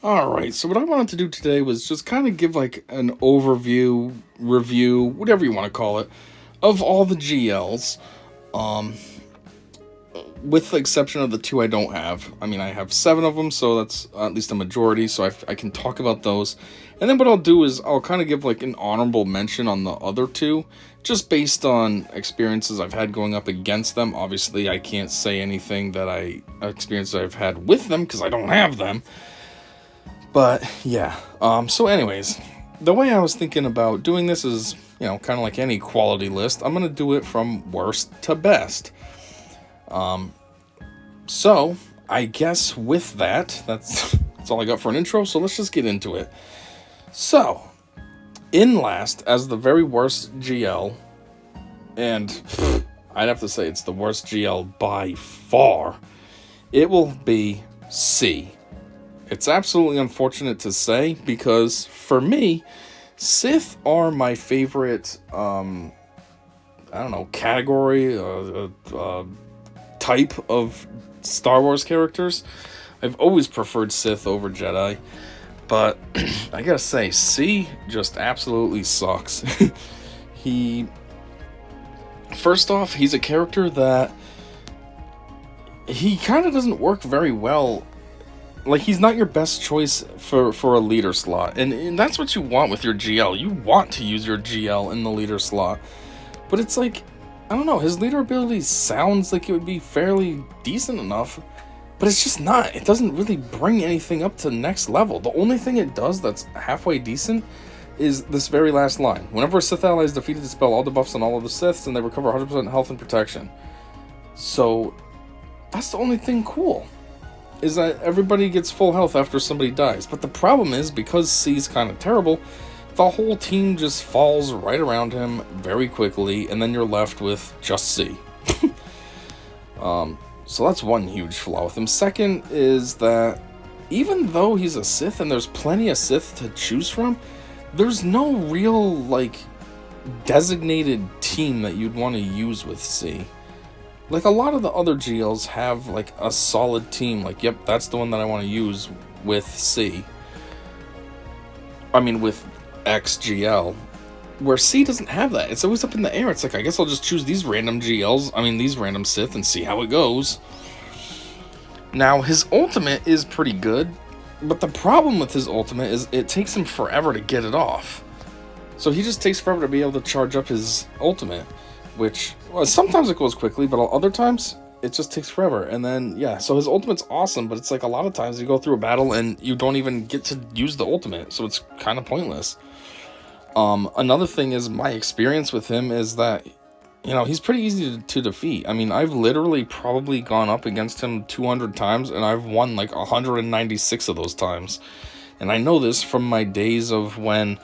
Alright, so what I wanted to do today was just kind of give like an overview, review, whatever you want to call it, of all the GLs, um, with the exception of the two I don't have. I mean, I have seven of them, so that's at least a majority, so I can talk about those. And then what I'll do is I'll kind of give like an honorable mention on the other two, just based on experiences I've had going up against them. Obviously, I can't say anything that experiences I've had with them because I don't have them. But yeah, so anyways, the way I was thinking about doing this is, kind of like any quality list. I'm gonna do it from worst to best. So I guess with that's all I got for an intro. So let's just get into it. So in last as the very worst GL, and I'd have to say it's the worst GL by far. It will be C. It's absolutely unfortunate to say because for me, Sith are my favorite, category, type of Star Wars characters. I've always preferred Sith over Jedi, but I gotta say, C just absolutely sucks. he, First off, he's a character that he kind of doesn't work very well. Like, he's not your best choice for a leader slot. And that's what you want with your GL. You want to use your GL in the leader slot. But it's like, I don't know, his leader ability sounds like it would be fairly decent enough. But it's just not. It doesn't really bring anything up to the next level. The only thing it does that's halfway decent is this very last line. Whenever a Sith ally is defeated, dispel all debuffs on all of the Siths, and they recover 100% health and protection. So, that's the only thing cool. Is that everybody gets full health after somebody dies. But the problem is, because C's kind of terrible, the whole team just falls right around him very quickly, and then you're left with just C. So that's one huge flaw with him. Second is that even though he's a Sith and there's plenty of Sith to choose from, there's no real, designated team that you'd want to use with C. Like, a lot of the other GLs have, a solid team. Like, yep, that's the one that I want to use with C. I mean, with XGL. Where C doesn't have that. It's always up in the air. It's like, I guess I'll just choose these random these random Sith, and see how it goes. Now, his ultimate is pretty good. But the problem with his ultimate is it takes him forever to get it off. So he just takes forever to be able to charge up his ultimate. Which, well, sometimes it goes quickly, but other times it just takes forever. And then, yeah, so his ultimate's awesome, but it's like a lot of times you go through a battle and you don't even get to use the ultimate, so it's kind of pointless. Another thing is, my experience with him is that, he's pretty easy to defeat. I mean, I've literally probably gone up against him 200 times, and I've won 196 of those times. And I know this from my days of when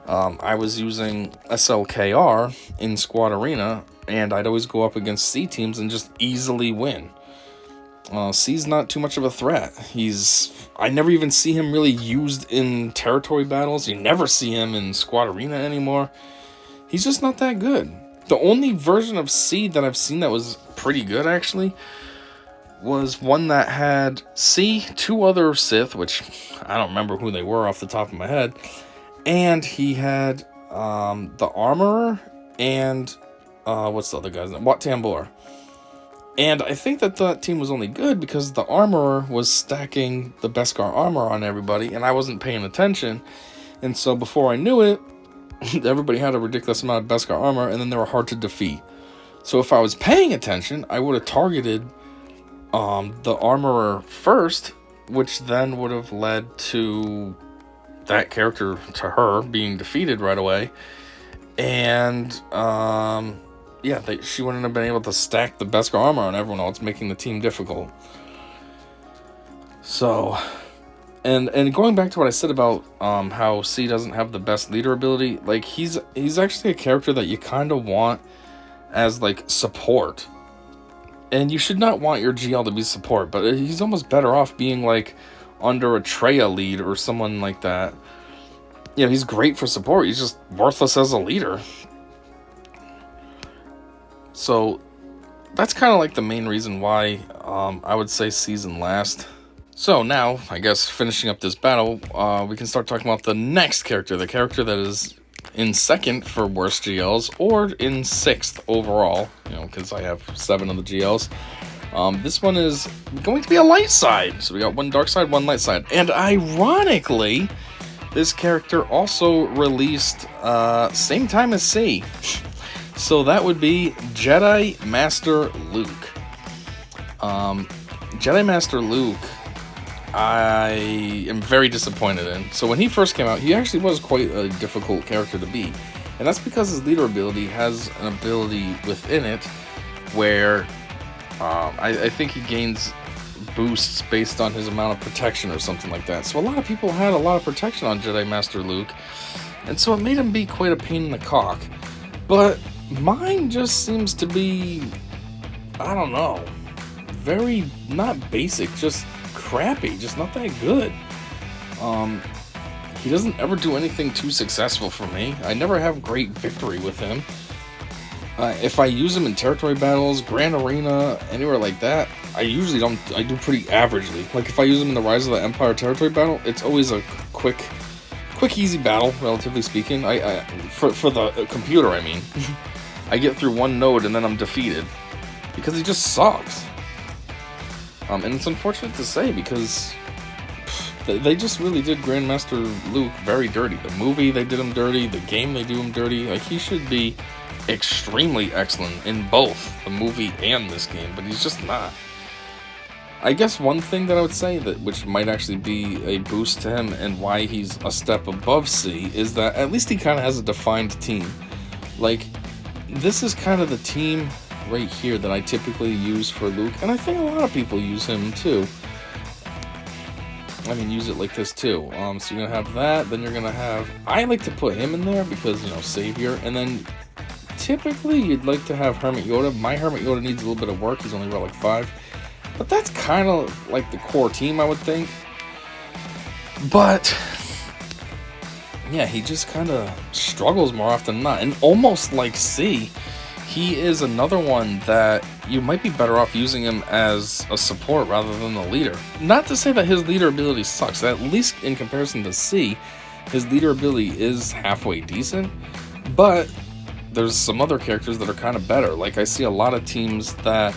I was using SLKR in Squad Arena, and I'd always go up against C teams and just easily win. C's not too much of a threat. I never even see him really used in territory battles. You never see him in Squad Arena anymore. He's just not that good. The only version of C that I've seen that was pretty good, actually, was one that had C, two other Sith, which I don't remember who they were off the top of my head, and he had the Armorer and what's the other guy's name? Wat Tambor. And I think that team was only good because the Armorer was stacking the Beskar armor on everybody, and I wasn't paying attention. And so before I knew it, everybody had a ridiculous amount of Beskar armor, and then they were hard to defeat. So if I was paying attention, I would have targeted the Armorer first, which then would have led to that character, to her, being defeated right away. And she wouldn't have been able to stack the Beskar armor on everyone else, making the team difficult. So, and going back to what I said about how C doesn't have the best leader ability, he's actually a character that you kind of want as support. And you should not want your GL to be support, but he's almost better off being under a Traya lead or someone like that. He's great for support. He's just worthless as a leader. So that's kind of the main reason why I would say C's in last. So now, I guess, finishing up this battle, we can start talking about the next character, the character that is in second for worst GLs, or in sixth overall, because I have 7 of the GLs. This one is going to be a light side, so we got one dark side, one light side, and ironically, this character also released same time as C. So that would be Jedi Master Luke. Jedi Master Luke, I am very disappointed in. So when he first came out, he actually was quite a difficult character to beat. And that's because his leader ability has an ability within it where I think he gains boosts based on his amount of protection or something like that. So a lot of people had a lot of protection on Jedi Master Luke, and so it made him be quite a pain in the cock. But mine just seems to be, I don't know, very, not basic, just crappy, just not that good. He doesn't ever do anything too successful for me. I never have great victory with him. If I use him in territory battles, Grand Arena, anywhere like that, I usually don't. I do pretty averagely. Like if I use him in the Rise of the Empire territory battle, it's always a quick, easy battle, relatively speaking. For the computer, I mean, I get through one node and then I'm defeated because he just sucks. And it's unfortunate to say because they just really did Grandmaster Luke very dirty. The movie, they did him dirty. The game, they do him dirty. Like, he should be extremely excellent in both the movie and this game, but he's just not. I guess one thing that I would say that which might actually be a boost to him and why he's a step above C is that at least he kind of has a defined team. Like, this is kind of the team right here that I typically use for Luke, and I think a lot of people use him too. I mean, use it like this too. So you're gonna have that, then you're gonna have, I like to put him in there because, Savior, and then typically you'd like to have Hermit Yoda. My Hermit Yoda needs a little bit of work, he's only relic 5. But that's kind of like the core team, I would think. But yeah, he just kind of struggles more often than not. And almost like C, he is another one that you might be better off using him as a support rather than the leader. Not to say that his leader ability sucks, at least in comparison to C, his leader ability is halfway decent, but there's some other characters that are kind of better. Like, I see a lot of teams that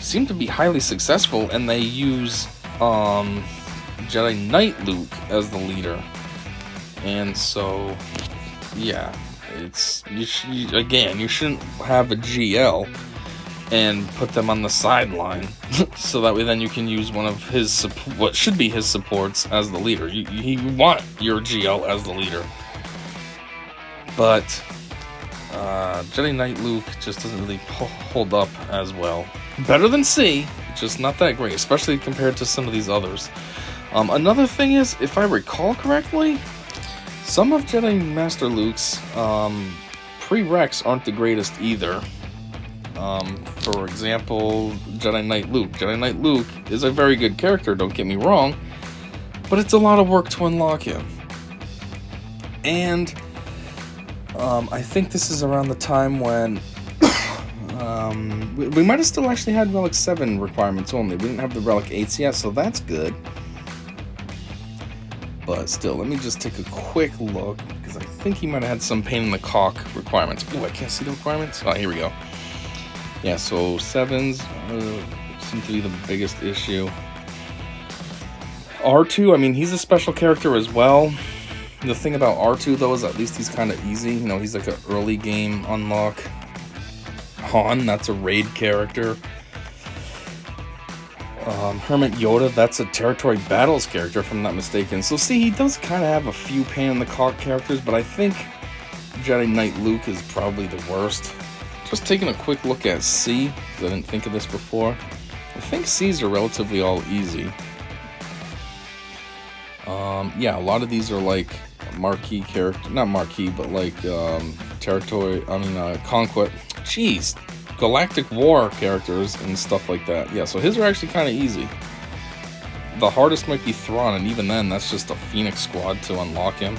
seem to be highly successful and they use Jedi Knight Luke as the leader. And so, yeah, it's you shouldn't have a GL and put them on the sideline so that way then you can use one of his what should be his supports as the leader. You want your GL as the leader, but Jedi Knight Luke just doesn't really hold up as well. Better than C, just not that great, especially compared to some of these others. Another thing is, if I recall correctly, some of Jedi Master Luke's prereqs aren't the greatest either. For example, Jedi Knight Luke. Jedi Knight Luke is a very good character, don't get me wrong, but it's a lot of work to unlock him. And I think this is around the time when we might have still actually had Relic 7 requirements only. We didn't have the Relic 8s yet, so that's good. But still, let me just take a quick look, because I think he might have had some pain in the cock requirements. Oh, I can't see the requirements? Oh, here we go. Yeah, so 7s seem to be the biggest issue. R2, I mean, he's a special character as well. The thing about R2, though, is at least he's kind of easy. He's like an early game unlock. Han, that's a raid character. Hermit Yoda, that's a territory battles character, if I'm not mistaken. So see, he does kind of have a few pain in the cock characters, but I think Jedi Knight Luke is probably the worst. Just taking a quick look at C, because I didn't think of this before. I think C's are relatively all easy. Yeah, a lot of these are like marquee character, not marquee, but like Conquest. Jeez, Galactic War characters and stuff like that. Yeah, so his are actually kind of easy. The hardest might be Thrawn, and even then, that's just a Phoenix squad to unlock him.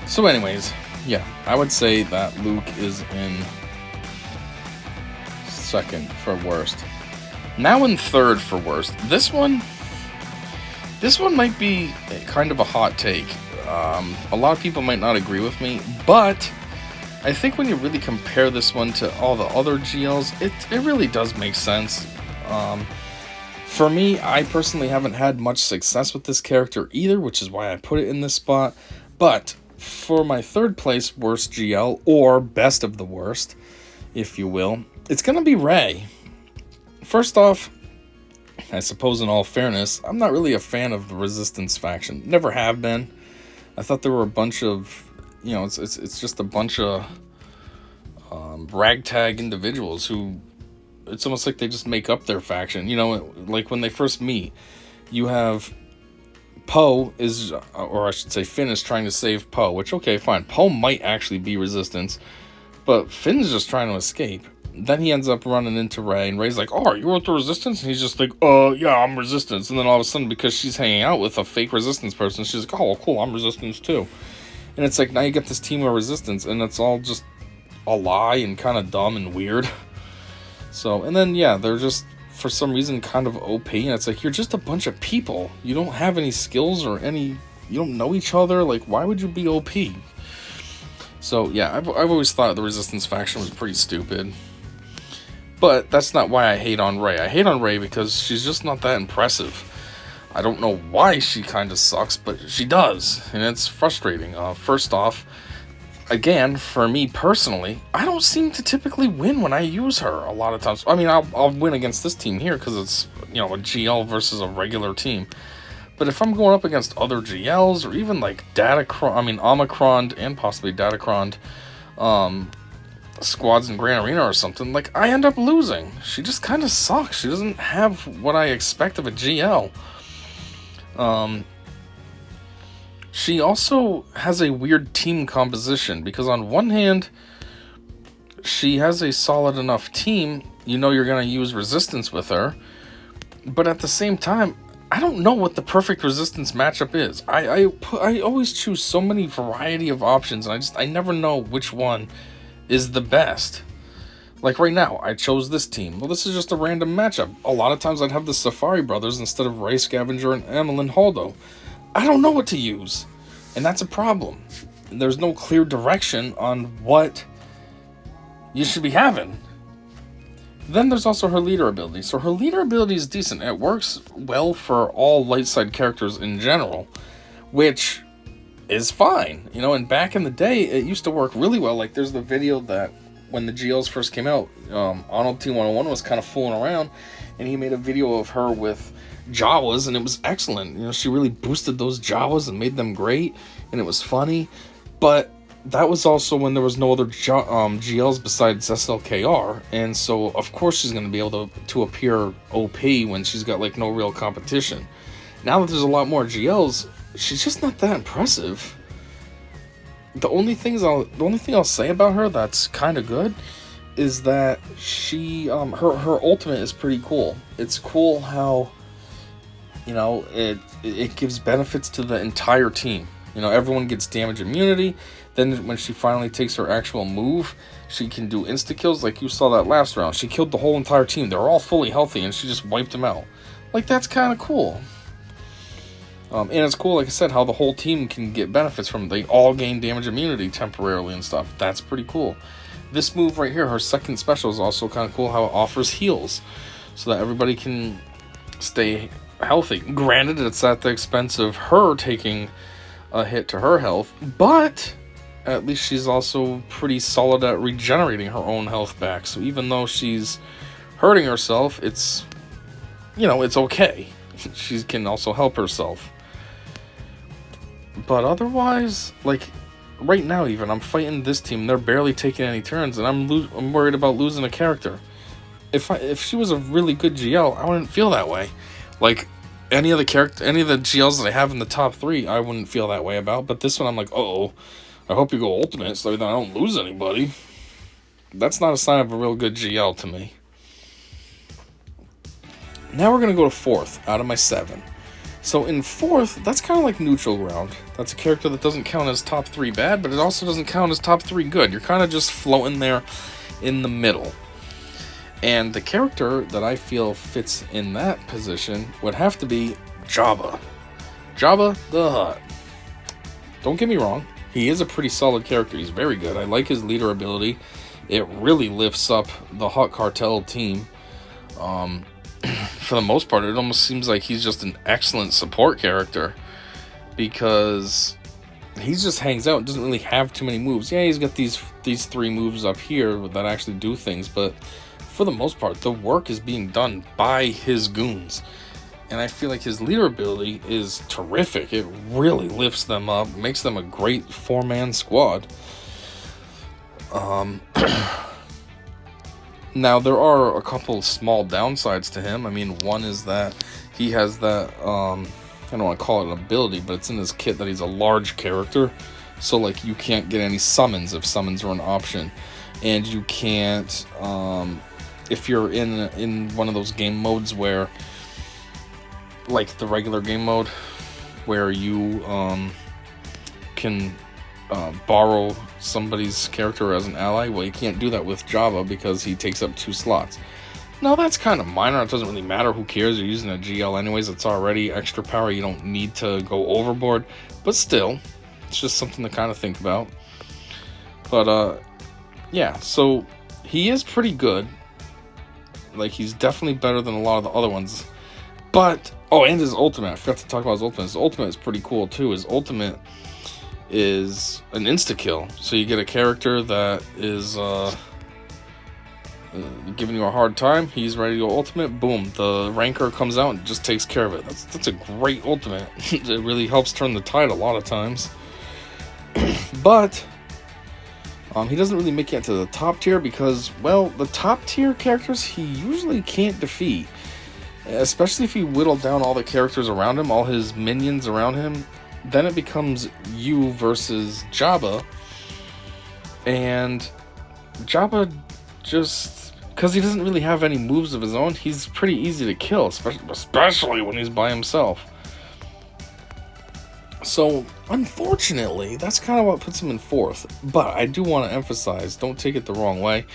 So anyways, yeah, I would say that Luke is in second for worst. Now in third for worst. This one might be kind of a hot take. A lot of people might not agree with me, but I think when you really compare this one to all the other GLs, it really does make sense. For me, I personally haven't had much success with this character either, which is why I put it in this spot. But for my third place worst GL, or best of the worst, if you will, it's going to be Rey. First off, I suppose in all fairness, I'm not really a fan of the Resistance faction. Never have been. I thought there were a bunch of, it's just a bunch of ragtag individuals who, it's almost like they just make up their faction. Like when they first meet, you have Poe is, or I should say Finn is trying to save Poe, which, okay, fine. Poe might actually be Resistance, but Finn's just trying to escape. Then he ends up running into Rey, and Rey's like, "Oh, are you with the Resistance?" And he's just like, yeah, I'm Resistance." And then all of a sudden, because she's hanging out with a fake Resistance person, she's like, "Oh, cool, I'm Resistance too." And it's like, now you get this team of Resistance, and it's all just a lie and kind of dumb and weird. So, and then, yeah, they're just, for some reason, kind of OP, and it's like, you're just a bunch of people. You don't have any skills or you don't know each other. Like, why would you be OP? So, yeah, I've always thought the Resistance faction was pretty stupid. But that's not why I hate on Rey. I hate on Rey because she's just not that impressive. I don't know why she kind of sucks, but she does, and it's frustrating. First off, again, for me personally, I don't seem to typically win when I use her a lot of times. I mean, I'll win against this team here because it's, a GL versus a regular team. But if I'm going up against other GLs, or even like Omicron and possibly Datacron, squads in Grand Arena or something, like, I end up losing. She just kind of sucks. She doesn't have what I expect of a GL. She also has a weird team composition, because on one hand, she has a solid enough team, you're going to use Resistance with her, but at the same time, I don't know what the perfect Resistance matchup is. I always choose so many variety of options, and I never know which one is the best. Like right now, I chose this team. Well, this is just a random matchup. A lot of times I'd have the Safari brothers instead of Rey, Scavenger, and Emelin Holdo. I don't know what to use, and that's a problem. There's no clear direction on what you should be having. Then there's also her leader ability. So her leader ability is decent. It works well for all light side characters in general, which is fine. And back in the day, it used to work really well. Like, there's the video that when the GLs first came out, Arnold T101 was kind of fooling around, and he made a video of her with Jawas, and it was excellent. She really boosted those Jawas and made them great, and it was funny. But that was also when there was no other GLs besides SLKR, and so of course she's going to be able to appear OP when she's got like no real competition. Now that there's a lot more GLs, she's just not that impressive. The only thing I'll say about her that's kind of good is that she her ultimate is pretty cool. It's cool how it gives benefits to the entire team. Everyone gets damage immunity. Then when she finally takes her actual move, she can do insta kills. Like you saw that last round, she killed the whole entire team. They were all fully healthy, and she just wiped them out. Like, that's kind of cool. And it's cool, like I said, how the whole team can get benefits from it. They all gain damage immunity temporarily and stuff. That's pretty cool. This move right here, her second special, is also kind of cool how it offers heals, so that everybody can stay healthy. Granted, it's at the expense of her taking a hit to her health, but at least she's also pretty solid at regenerating her own health back. So even though she's hurting herself, it's okay. She can also help herself. But otherwise, like, right now even, I'm fighting this team. They're barely taking any turns, and I'm worried about losing a character. If she was a really good GL, I wouldn't feel that way. Like, any of the GLs that I have in the top 3, I wouldn't feel that way about. But this one, I'm like, I hope you go ultimate so that I don't lose anybody. That's not a sign of a real good GL to me. Now we're going to go to 4th out of my 7. So in 4th, that's kind of like neutral ground. That's a character that doesn't count as top 3 bad, but it also doesn't count as top 3 good. You're kind of just floating there in the middle. And the character that I feel fits in that position would have to be Jabba. Jabba the Hutt. Don't get me wrong, he is a pretty solid character. He's very good. I like his leader ability. It really lifts up the Hutt Cartel team. For the most part, it almost seems like he's just an excellent support character, because he just hangs out and doesn't really have too many moves. Yeah, he's got these 3 moves up here that actually do things, but for the most part, the work is being done by his goons. And I feel like his leader ability is terrific. It really lifts them up, makes them a great 4-man squad. Now, there are a couple small downsides to him. I mean, one is that he has that, I don't want to call it an ability, but it's in his kit that he's a large character. So, like, you can't get any summons if summons are an option. And you can't, if you're in one of those game modes where, like the regular game mode, where you can borrow somebody's character as an ally, well, you can't do that with Jabba because he takes up 2 slots. Now, that's kind of minor. It doesn't really matter. Who cares? You're using a GL anyways. It's already extra power. You don't need to go overboard. But still, it's just something to kind of think about. But, yeah, so he is pretty good. Like, he's definitely better than a lot of the other ones. But, oh, and his ultimate. I forgot to talk about his ultimate. His ultimate is pretty cool, too. His ultimate is an insta-kill. So you get a character that is giving you a hard time. He's ready to go ultimate. Boom. The ranker comes out and just takes care of it. That's a great ultimate. It really helps turn the tide a lot of times. But he doesn't really make it to the top tier because, well, the top tier characters he usually can't defeat. Especially if you whittle down all the characters around him, all his minions around him. Then it becomes you versus Jabba. And Jabba just, because he doesn't really have any moves of his own, he's pretty easy to kill, especially when he's by himself. So, unfortunately, that's kind of what puts him in 4th. But I do want to emphasize, don't take it the wrong way,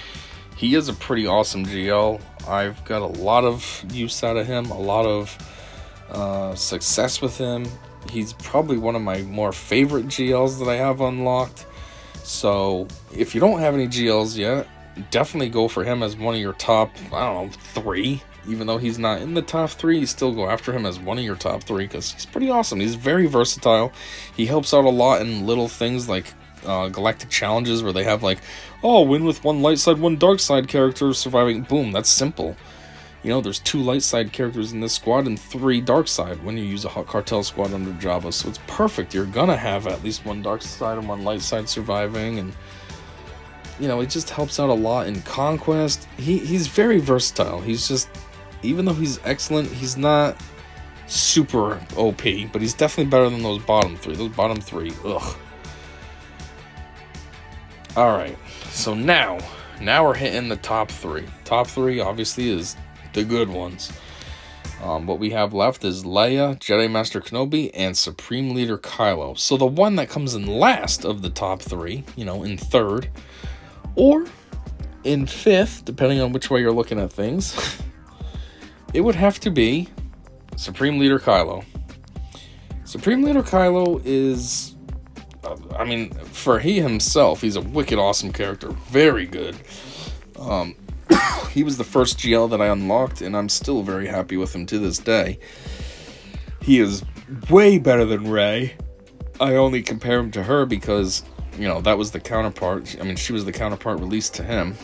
he is a pretty awesome GL. I've got a lot of use out of him, a lot of success with him. He's probably one of my more favorite GLs that I have unlocked. So, if you don't have any GLs yet, definitely go for him as one of your top, 3. Even though he's not in the top 3, you still go after him as one of your top 3 because he's pretty awesome. He's very versatile. He helps out a lot in little things like galactic challenges where they have like, oh, win with 1 light side, 1 dark side character surviving. Boom, that's simple. You know, there's 2 light side characters in this squad and 3 dark side when you use a Hutt Cartel squad under Jabba. So it's perfect. You're gonna have at least 1 dark side and 1 light side surviving, and you know, it just helps out a lot in Conquest. He's very versatile. He's just, even though he's excellent, he's not super OP, but he's definitely better than those bottom 3. Those bottom 3, ugh. Alright, so now we're hitting the top 3. Top 3 obviously is the good ones. What we have left is Leia, Jedi Master Kenobi, and Supreme Leader Kylo. So the one that comes in last of the top 3, you know, in 3rd, or in 5th, depending on which way you're looking at things, it would have to be Supreme Leader Kylo. Supreme Leader Kylo is, I mean, for he himself, he's a wicked awesome character. Very good. He was the first GL that I unlocked, and I'm still very happy with him to this day. He is way better than Rey. I only compare him to her because, you know, that was the counterpart. I mean, she was the counterpart released to him.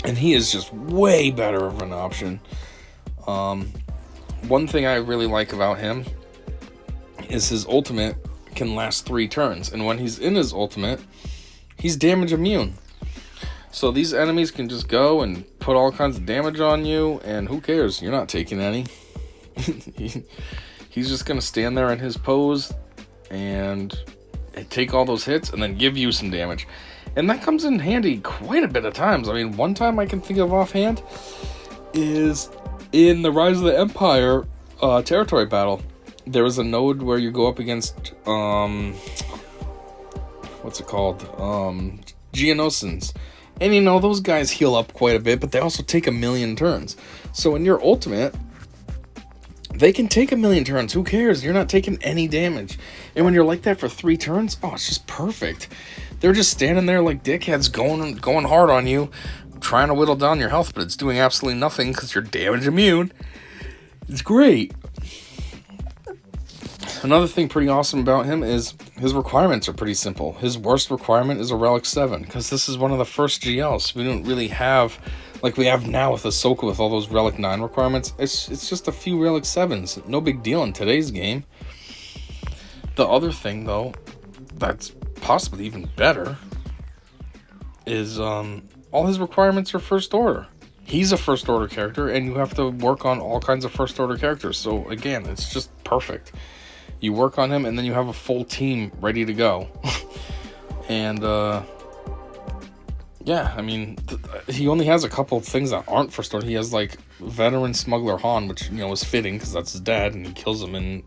And he is just way better of an option. One thing I really like about him is his ultimate can last 3 turns. And when he's in his ultimate, he's damage immune. So these enemies can just go and put all kinds of damage on you, and who cares? You're not taking any. He's just going to stand there in his pose and take all those hits and then give you some damage. And that comes in handy quite a bit of times. I mean, one time I can think of offhand is in the Rise of the Empire territory battle. There was a node where you go up against, what's it called? Geonosians. And you know, those guys heal up quite a bit, but they also take 1,000,000 turns. So in your ultimate, they can take 1,000,000 turns. Who cares? You're not taking any damage. And when you're like that for 3 turns, oh, it's just perfect. They're just standing there like dickheads going hard on you, trying to whittle down your health, but it's doing absolutely nothing because you're damage immune. It's great. Another thing pretty awesome about him is his requirements are pretty simple. His worst requirement is a Relic 7, because this is one of the first GLs. We don't really have, like we have now with Ahsoka with all those Relic 9 requirements. It's just a few Relic 7s. No big deal in today's game. The other thing, though, that's possibly even better, is all his requirements are First Order. He's a First Order character, and you have to work on all kinds of First Order characters. So, again, it's just perfect. You work on him, and then you have a full team ready to go. And, yeah, I mean, he only has a couple of things that aren't First Order. He has, like, Veteran Smuggler Han, which, you know, is fitting, because that's his dad, and he kills him in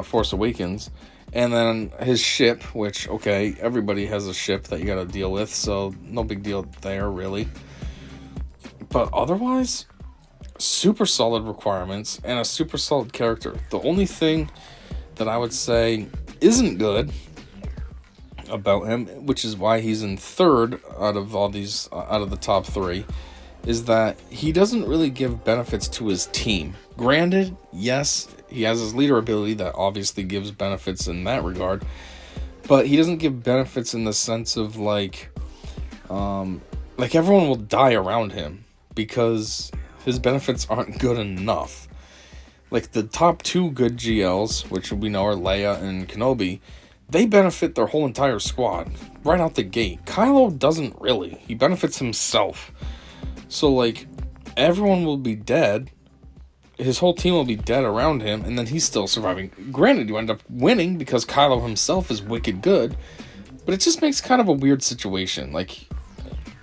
Force Awakens. And then his ship, which, okay, everybody has a ship that you gotta deal with, so no big deal there, really. But otherwise, super solid requirements and a super solid character. The only thing that I would say isn't good about him, which is why he's in third out of all these, out of the top 3, is that he doesn't really give benefits to his team. Granted, yes, he has his leader ability that obviously gives benefits in that regard, but he doesn't give benefits in the sense of like everyone will die around him because his benefits aren't good enough. Like the top 2 good GLs, which we know are Leia and Kenobi, they benefit their whole entire squad right out the gate. Kylo doesn't really. He benefits himself. So, like, everyone will be dead. His whole team will be dead around him, and then he's still surviving. Granted, you end up winning because Kylo himself is wicked good, but it just makes kind of a weird situation. Like,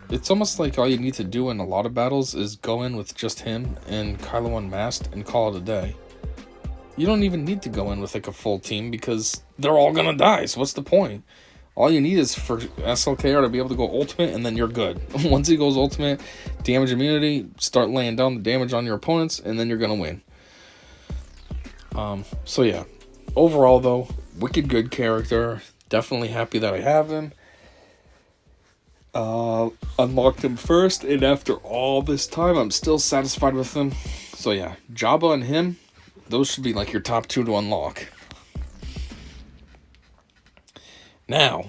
it's almost like all you need to do in a lot of battles is go in with just him and Kylo unmasked and call it a day. You don't even need to go in with, like, a full team because they're all gonna die, so what's the point? All you need is for SLKR to be able to go ultimate, and then you're good. Once he goes ultimate, damage immunity, start laying down the damage on your opponents, and then you're going to win. So yeah. Overall, though, wicked good character. Definitely happy that I have him. Unlocked him first, and after all this time, I'm still satisfied with him. So yeah, Jabba and him, those should be like your top 2 to unlock. Now,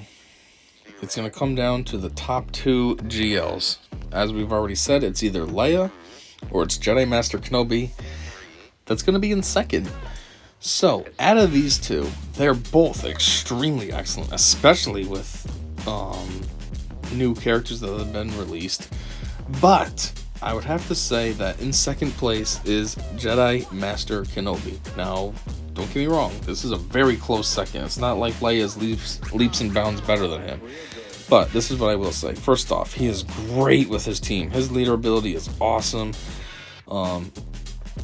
it's going to come down to the top 2 GLs. As we've already said, it's either Leia or it's Jedi Master Kenobi. That's going to be in second. So, out of these 2, they're both extremely excellent, especially with new characters that have been released. But I would have to say that in second place is Jedi Master Kenobi. Now, don't get me wrong, this is a very close second. It's not like Leia's leaps and bounds better than him. But this is what I will say. First off, he is great with his team. His leader ability is awesome.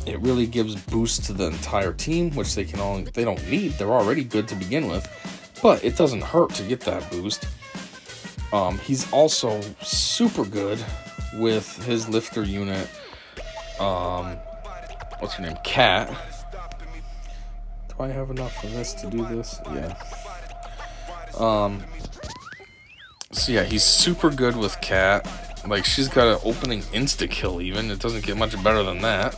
It really gives boost to the entire team, which they don't need. They're already good to begin with. But it doesn't hurt to get that boost. He's also super good with his lifter unit. What's her name? Cat. Do I have enough of this to do this? Yeah. So yeah, he's super good with Cat. Like, she's got an opening insta-kill even. It doesn't get much better than that.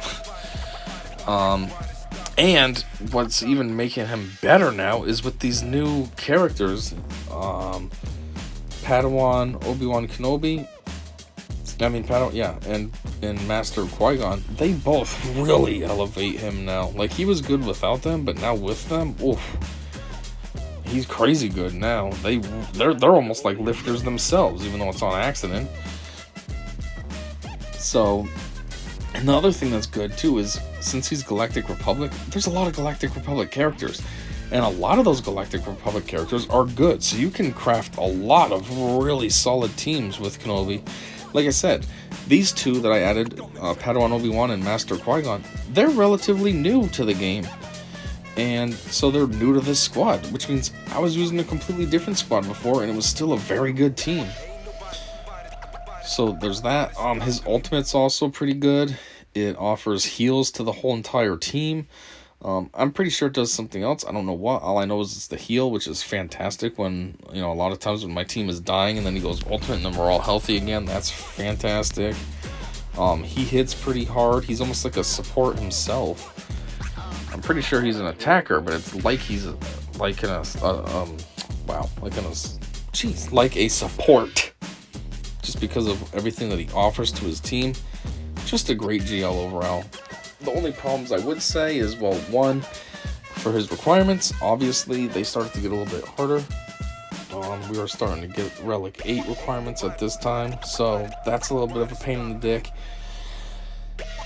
And what's even making him better now is with these new characters. Padawan, Obi-Wan Kenobi. And Master Qui-Gon, they both really elevate him now. Like, he was good without them, but now with them, oof, he's crazy good now. They're almost like lifters themselves, even though it's on accident. So, and the other thing that's good too is, since he's Galactic Republic, there's a lot of Galactic Republic characters. And a lot of those Galactic Republic characters are good, so you can craft a lot of really solid teams with Kenobi. Like I said, these 2 that I added, Padawan Obi-Wan and Master Qui-Gon, they're relatively new to the game. And so they're new to this squad, which means I was using a completely different squad before, and it was still a very good team. So there's that. His ultimate's also pretty good. It offers heals to the whole entire team. I'm pretty sure it does something else. I don't know what. All I know is it's the heal, which is fantastic when, a lot of times when my team is dying and then he goes ultimate and then we're all healthy again. That's fantastic. He hits pretty hard. He's almost like a support himself. I'm pretty sure he's an attacker, but it's like he's like in a, like a support. Just because of everything that he offers to his team. Just a great GL overall. The only problems I would say is, well, one, for his requirements, obviously, they started to get a little bit harder. We were starting to get Relic 8 requirements at this time, so that's a little bit of a pain in the dick.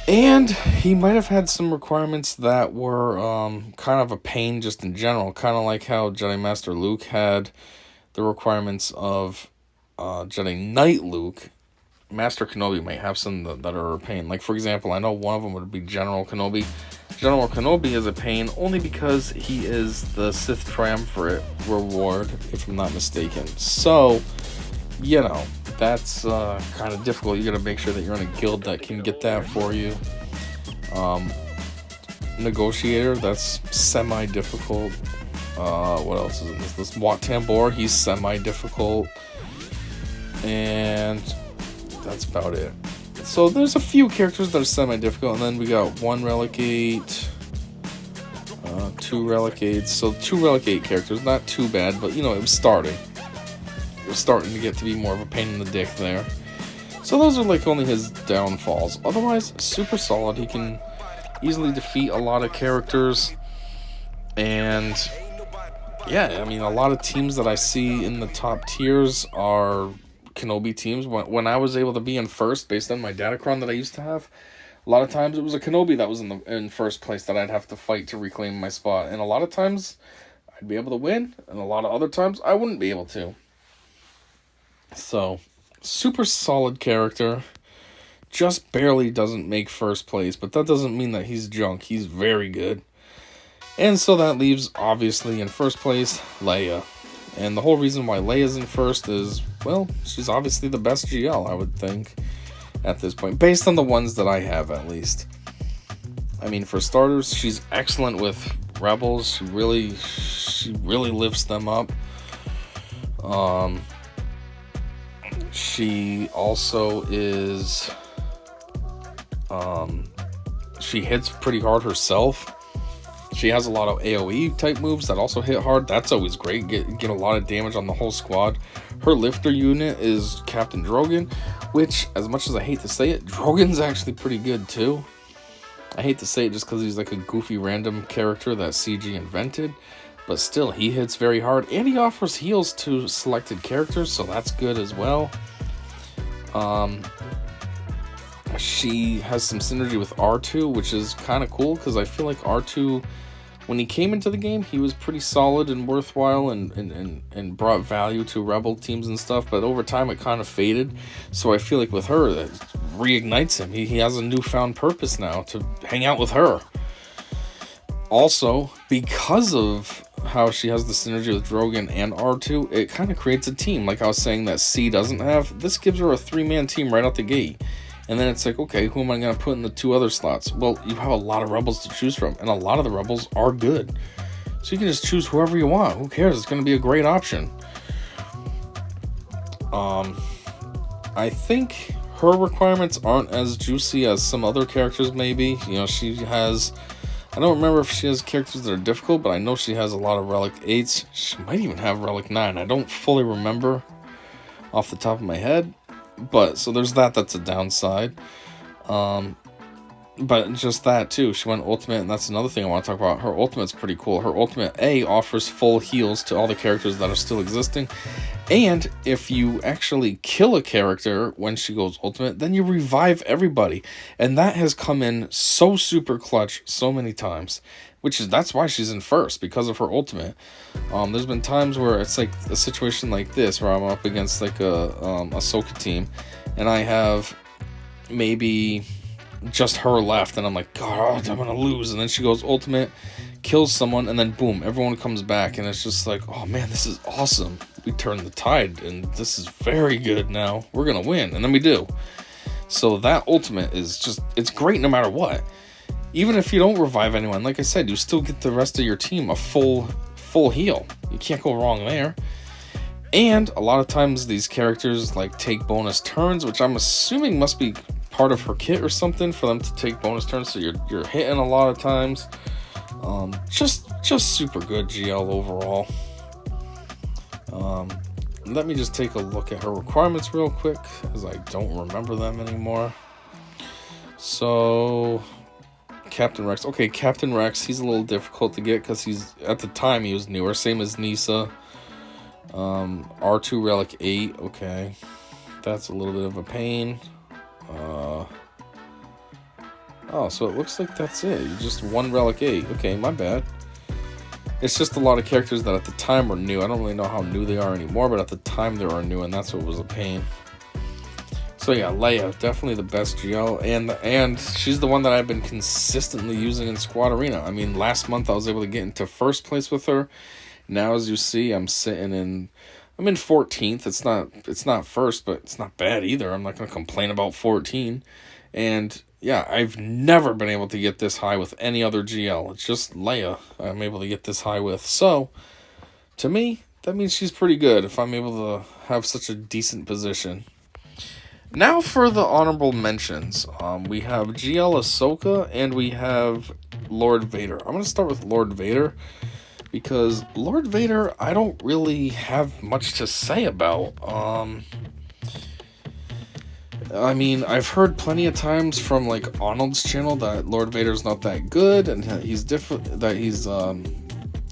And he might have had some requirements that were kind of a pain just in general, kind of like how Jedi Master Luke had the requirements of Jedi Knight Luke. Master Kenobi might have some that are a pain. Like, for example, I know one of them would be General Kenobi. General Kenobi is a pain only because he is the Sith Triumvirate reward, if I'm not mistaken. So, that's kind of difficult. You gotta make sure that you're in a guild that can get that for you. Negotiator, that's semi-difficult. What else is in this? Wat Tambor, he's semi-difficult. And that's about it. So there's a few characters that are semi-difficult, and then we got 1 Relic 8, 2 Relic 8. So 2 Relic 8 characters, not too bad, but it was starting. It was starting to get to be more of a pain in the dick there. So those are like only his downfalls. Otherwise, super solid. He can easily defeat a lot of characters. And yeah, I mean, a lot of teams that I see in the top tiers are Kenobi teams. When I was able to be in first based on my Datacron that I used to have, a lot of times it was a Kenobi that was in first place that I'd have to fight to reclaim my spot. And a lot of times I'd be able to win, and a lot of other times I wouldn't be able to. So, super solid character. Just barely doesn't make first place, but that doesn't mean that he's junk. He's very good. And so that leaves, obviously, in first place, Leia. And the whole reason why Leia's in first is, well, she's obviously the best GL, I would think, at this point. Based on the ones that I have, at least. I mean, for starters, she's excellent with Rebels. She really lifts them up. She also is... she hits pretty hard herself. She has a lot of AoE type moves that also hit hard. That's always great. Get a lot of damage on the whole squad. Her lifter unit is Captain Drogon, which, as much as I hate to say it, Drogon's actually pretty good too. I hate to say it just because he's like a goofy random character that CG invented, but still, he hits very hard, and he offers heals to selected characters, so that's good as well. She has some synergy with R2, which is kind of cool, because I feel like R2, when he came into the game, he was pretty solid and worthwhile and brought value to Rebel teams and stuff, but over time it kind of faded. So I feel like with her, that reignites him. He has a newfound purpose now to hang out with her. Also, because of how she has the synergy with Drogon and R2, it kind of creates a team. Like I was saying that C doesn't have, this gives her a 3-man team right out the gate. And then it's like, okay, who am I going to put in the 2 other slots? Well, you have a lot of Rebels to choose from, and a lot of the Rebels are good. So you can just choose whoever you want. Who cares? It's going to be a great option. I think her requirements aren't as juicy as some other characters maybe. She has... I don't remember if she has characters that are difficult, but I know she has a lot of Relic 8s. She might even have Relic 9. I don't fully remember off the top of my head. But, so there's that's a downside. But just that, too. She went ultimate, and that's another thing I want to talk about. Her ultimate's pretty cool. Her ultimate A offers full heals to all the characters that are still existing. And if you actually kill a character when she goes ultimate, then you revive everybody. And that has come in so super clutch so many times. That's why she's in first, because of her ultimate. There's been times where it's like a situation like this, where I'm up against like a Ahsoka team, and I have maybe just her left, and I'm like, God, I'm gonna lose. And then she goes ultimate, kills someone, and then boom, everyone comes back, and it's just like, oh man, this is awesome. turned the tide, and this is very good now. We're gonna win, and then we do. So that ultimate is just, it's great no matter what. Even if you don't revive anyone, like I said, you still get the rest of your team a full heal. You can't go wrong there. And a lot of times these characters like take bonus turns, which I'm assuming must be part of her kit or something for them to take bonus turns. So you're hitting a lot of times. Just super good GL overall. Let me just take a look at her requirements real quick, as I don't remember them anymore. So, Captain Rex. Okay, Captain Rex, he's a little difficult to get because at the time he was newer, same as Nisa. R2 Relic 8, okay. That's a little bit of a pain. Oh, so it looks like that's it. You just one Relic 8. Okay, my bad. It's just a lot of characters that at the time were new. I don't really know how new they are anymore, but at the time they were new, and that's what was a pain. So yeah, Leia, definitely the best GL, and she's the one that I've been consistently using in Squad Arena. I mean, last month I was able to get into first place with her. Now, as you see, I'm in 14th. It's not first, but it's not bad either. I'm not going to complain about 14. And yeah, I've never been able to get this high with any other GL. It's just Leia I'm able to get this high with. So, to me, that means she's pretty good if I'm able to have such a decent position. Now for the honorable mentions. We have GL Ahsoka and we have Lord Vader. I'm going to start with Lord Vader, because Lord Vader, I don't really have much to say about. I mean, I've heard plenty of times from like Arnold's channel that Lord Vader's not that good, and he's different, that he's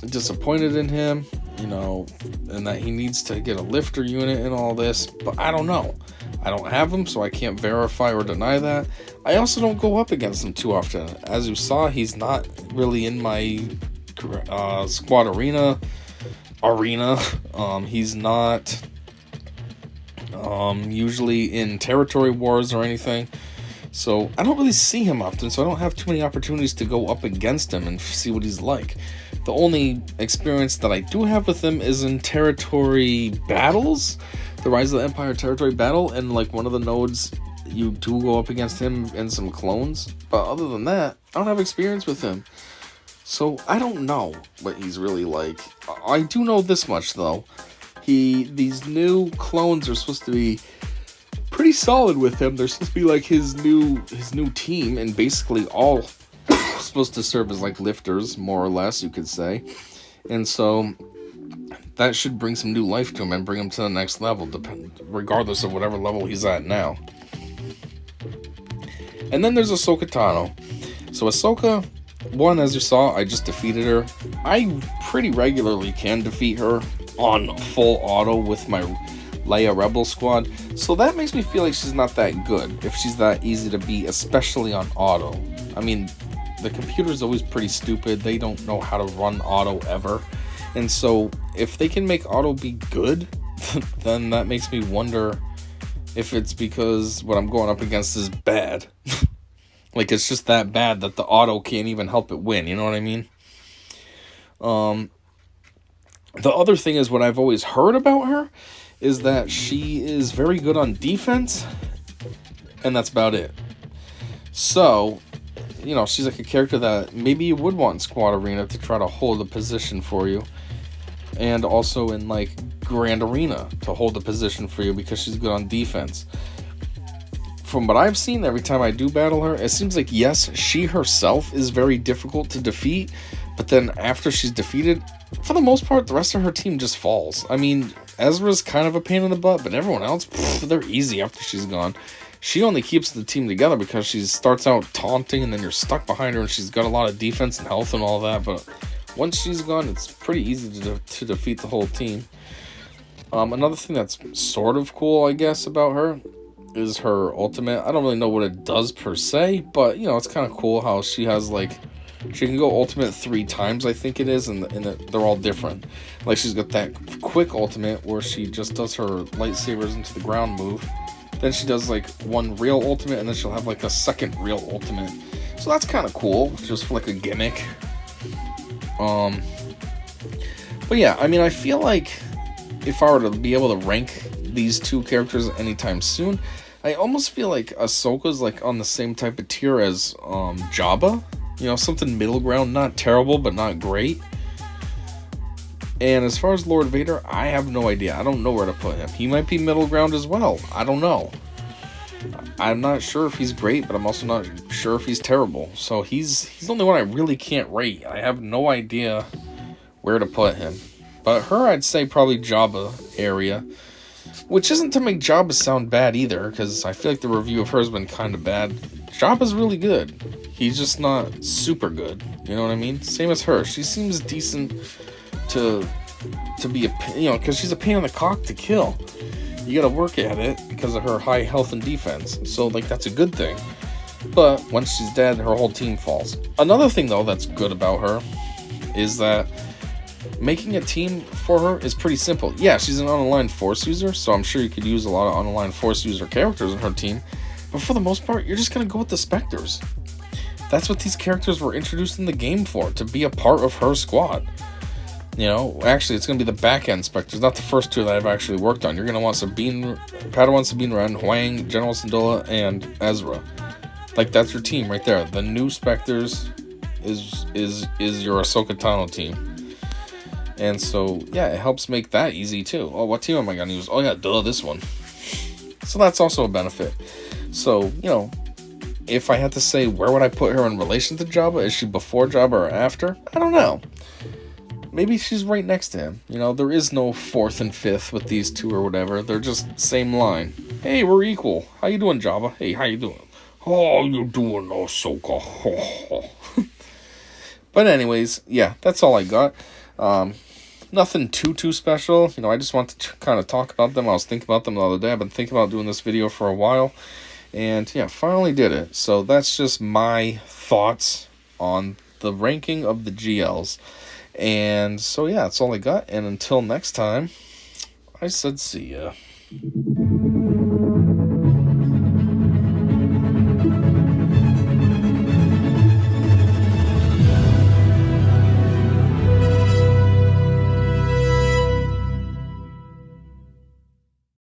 disappointed in him, you know, and that he needs to get a lifter unit and all this. But I don't know. I don't have him, so I can't verify or deny that. I also don't go up against him too often. As you saw, he's not really in my Squad Arena. He's not usually in Territory Wars or anything, so I don't really see him often, so I don't have too many opportunities to go up against him and see what he's like. The only experience that I do have with him is in Territory Battles, the Rise of the Empire Territory Battle, and like one of the nodes you do go up against him and some clones, but other than that, I don't have experience with him. So I don't know what he's really like. I do know this much though. These new clones are supposed to be pretty solid with him. They're supposed to be like his new team, and basically all supposed to serve as like lifters, more or less, you could say. And so that should bring some new life to him and bring him to the next level, regardless of whatever level he's at now. And then there's Ahsoka Tano. So Ahsoka, one, as you saw, I just defeated her. I pretty regularly can defeat her on full auto with my Leia Rebel Squad, so that makes me feel like she's not that good if she's that easy to beat, especially on auto. I mean, the computer's always pretty stupid. They don't know how to run auto ever, and so if they can make auto be good, then that makes me wonder if it's because what I'm going up against is bad. Like, it's just that bad that the auto can't even help it win, you know what I mean? The other thing is, what I've always heard about her is that she is very good on defense, and that's about it. So, you know, she's like a character that maybe you would want in Squad Arena to try to hold a position for you, and also in like Grand Arena to hold the position for you because she's good on defense. From what I've seen, every time I do battle her, it seems like, yes, she herself is very difficult to defeat, but then after she's defeated, for the most part, the rest of her team just falls. I mean, Ezra's kind of a pain in the butt, but everyone else, they're easy after she's gone. She only keeps the team together because she starts out taunting, and then you're stuck behind her, and she's got a lot of defense and health and all that, but once she's gone, it's pretty easy to defeat the whole team. Another thing that's sort of cool, I guess, about her is her ultimate. I don't really know what it does per se, but, you know, it's kind of cool how she has, like, she can go ultimate 3 times, I think it is, and they're all different. Like, she's got that quick ultimate where she just does her lightsabers into the ground move. Then she does, like, one real ultimate, and then she'll have, like, a second real ultimate. So that's kind of cool, just for, like, a gimmick. But yeah, I mean, I feel like if I were to be able to rank these two characters anytime soon, I almost feel like Ahsoka's like on the same type of tier as Jabba. You know, something middle ground, not terrible, but not great. And as far as Lord Vader, I have no idea. I don't know where to put him. He might be middle ground as well. I don't know. I'm not sure if he's great, but I'm also not sure if he's terrible. So he's the only one I really can't rate. I have no idea where to put him. But her, I'd say probably Jabba area. Which isn't to make Jabba sound bad either, because I feel like the review of her has been kind of bad. Jabba's really good. He's just not super good. You know what I mean? Same as her. She seems decent to be because she's a pain in the cock to kill. You gotta work at it because of her high health and defense. So, like, that's a good thing. But once she's dead, her whole team falls. Another thing, though, that's good about her is that making a team for her is pretty simple. Yeah, she's an unaligned Force user, so I'm sure you could use a lot of unaligned Force user characters in her team. But for the most part, you're just gonna go with the Spectres. That's what these characters were introduced in the game for, to be a part of her squad. You know, actually, it's going to be the back-end Spectres, not the first two that I've actually worked on. You're going to want Padawan Sabine Wren, Huang, General Syndulla, and Ezra. Like, that's your team right there. The new Spectres is your Ahsoka Tano team. And so, yeah, it helps make that easy, too. Oh, what team am I going to use? Oh, yeah, this one. So that's also a benefit. So, you know, if I had to say where would I put her in relation to Jabba, is she before Jabba or after? I don't know. Maybe she's right next to him. You know, there is no fourth and fifth with these two or whatever. They're just same line. Hey, we're equal. How you doing, Jabba? Hey, how you doing? Oh, you doing, Ahsoka? Oh. But anyways, yeah, that's all I got. Nothing too special. You know, I just wanted to kind of talk about them. I was thinking about them the other day. I've been thinking about doing this video for a while. And yeah, finally did it. So that's just my thoughts on the ranking of the GLs. And so, yeah, that's all I got. And until next time, I said see ya.